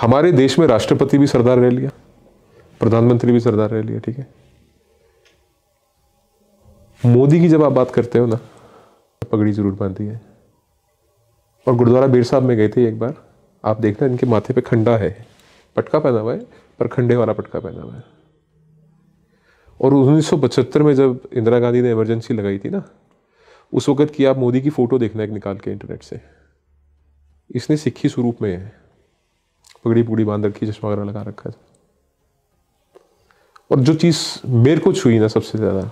हमारे देश में राष्ट्रपति भी सरदार रह लिया, प्रधानमंत्री भी सरदार रह लिया, ठीक है। मोदी की जब आप बात करते हो ना, पगड़ी जरूर बांधी है। और गुरुद्वारा बेर साहब में गए थे एक बार, आप देखना इनके माथे पे खंडा है, पटका पहना हुआ है पर खंडे वाला पटका पहना हुआ है। और 1975 में जब इंदिरा गांधी ने इमरजेंसी लगाई थी ना, उस वक्त की आप मोदी की फोटो देखना एक निकाल के इंटरनेट से, इसने सिक्खी स्वरूप में है, पगड़ी पुगड़ी बांध रखी, चश्मा वगैरह लगा रखा है। और जो चीज मेरे को छुई ना सबसे ज्यादा,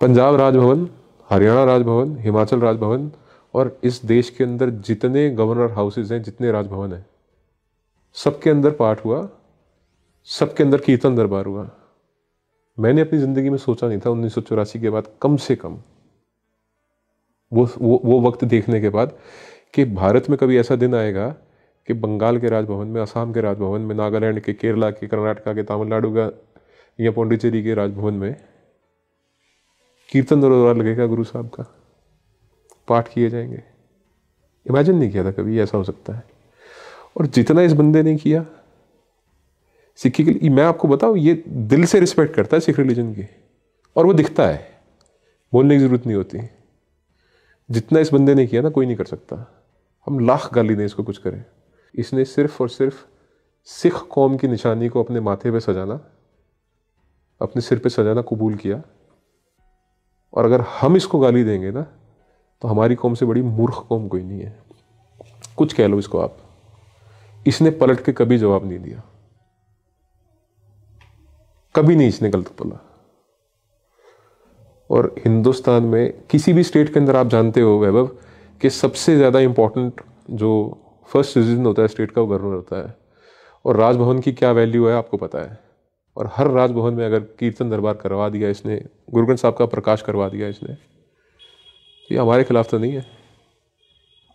पंजाब राजभवन, हरियाणा राजभवन, हिमाचल राजभवन और इस देश के अंदर जितने गवर्नर हाउसेज हैं, जितने राजभवन हैं, सबके अंदर पाठ हुआ, सबके अंदर कीर्तन दरबार हुआ। मैंने अपनी जिंदगी में सोचा नहीं था 1984 के बाद, कम से कम वो वक्त देखने के बाद, कि भारत में कभी ऐसा दिन आएगा कि बंगाल के राजभवन में, असम के राजभवन में, नागालैंड के, केरला के, कर्नाटका के, तमिलनाडु का या पौंडीचेरी के राजभवन में कीर्तन दरबार लगेगा, गुरु साहब का पाठ किए जाएंगे। इमेजिन नहीं किया था कभी ऐसा हो सकता है। और जितना इस बंदे ने किया सिक्खी के लिए, मैं आपको बताऊं, ये दिल से रिस्पेक्ट करता है सिख रिलीजन की, और वो दिखता है, बोलने की जरूरत नहीं होती। जितना इस बंदे ने किया ना, कोई नहीं कर सकता। हम लाख गाली दें इसको कुछ करें, इसने सिर्फ और सिर्फ सिख कौम की निशानी को अपने माथे पे सजाना, अपने सिर पे सजाना कबूल किया। और अगर हम इसको गाली देंगे ना, तो हमारी कौम से बड़ी मूर्ख कौम कोई नहीं है, कुछ कह लो इसको आप। इसने पलट के कभी जवाब नहीं दिया, कभी नहीं इसने गलत बोला। और हिंदुस्तान में किसी भी स्टेट के अंदर आप जानते हो वैभव, कि सबसे ज़्यादा इंपॉर्टेंट जो फर्स्ट सिटीजन होता है स्टेट का, वो गवर्नर होता है। और राजभवन की क्या वैल्यू है आपको पता है। और हर राजभवन में अगर कीर्तन दरबार करवा दिया इसने, गुरु ग्रंथ साहब का प्रकाश करवा दिया इसने, ये हमारे खिलाफ तो नहीं है।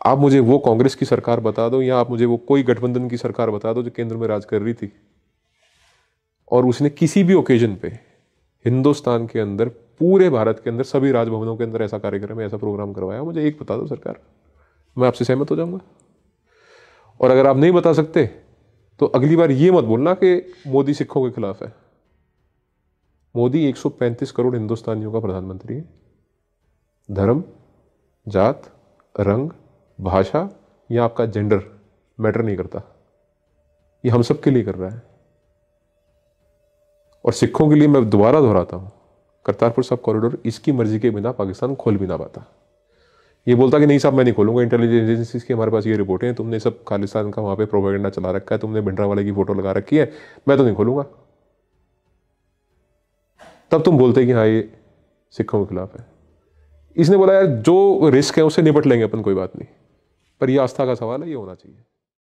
आप मुझे वो कांग्रेस की सरकार बता दो, या आप मुझे वो कोई गठबंधन की सरकार बता दो जो केंद्र में राज कर रही थी, और उसने किसी भी ओकेजन पे हिंदुस्तान के अंदर, पूरे भारत के अंदर, सभी राजभवनों के अंदर ऐसा कार्यक्रम, ऐसा प्रोग्राम करवाया, मुझे एक बता दो सरकार, मैं आपसे सहमत हो जाऊंगा। और अगर आप नहीं बता सकते तो अगली बार ये मत बोलना कि मोदी सिखों के खिलाफ है। मोदी 135 करोड़ हिंदुस्तानियों का प्रधानमंत्री है। धर्म, जात, रंग, भाषा या आपका जेंडर मैटर नहीं करता, ये हम सब के लिए कर रहा है। और सिखों के लिए मैं दोबारा दोहराता हूं, करतारपुर साहब कॉरिडोर इसकी मर्जी के बिना पाकिस्तान खोल भी ना पाता। ये बोलता कि नहीं साहब मैं नहीं खोलूंगा, इंटेलिजेंस एजेंसीज की हमारे पास ये रिपोर्टें हैं, तुमने सब खालिस्तान का वहां पे प्रोपेगेंडा चला रखा है, तुमने भिंडरावाले की फोटो लगा रखी है, मैं तो नहीं खोलूंगा। तब तुम बोलते कि हाँ ये सिखों के खिलाफ है। इसने बोला यार जो रिस्क है उससे निपट लेंगे अपन, कोई बात नहीं, पर ये आस्था का सवाल है, ये होना चाहिए।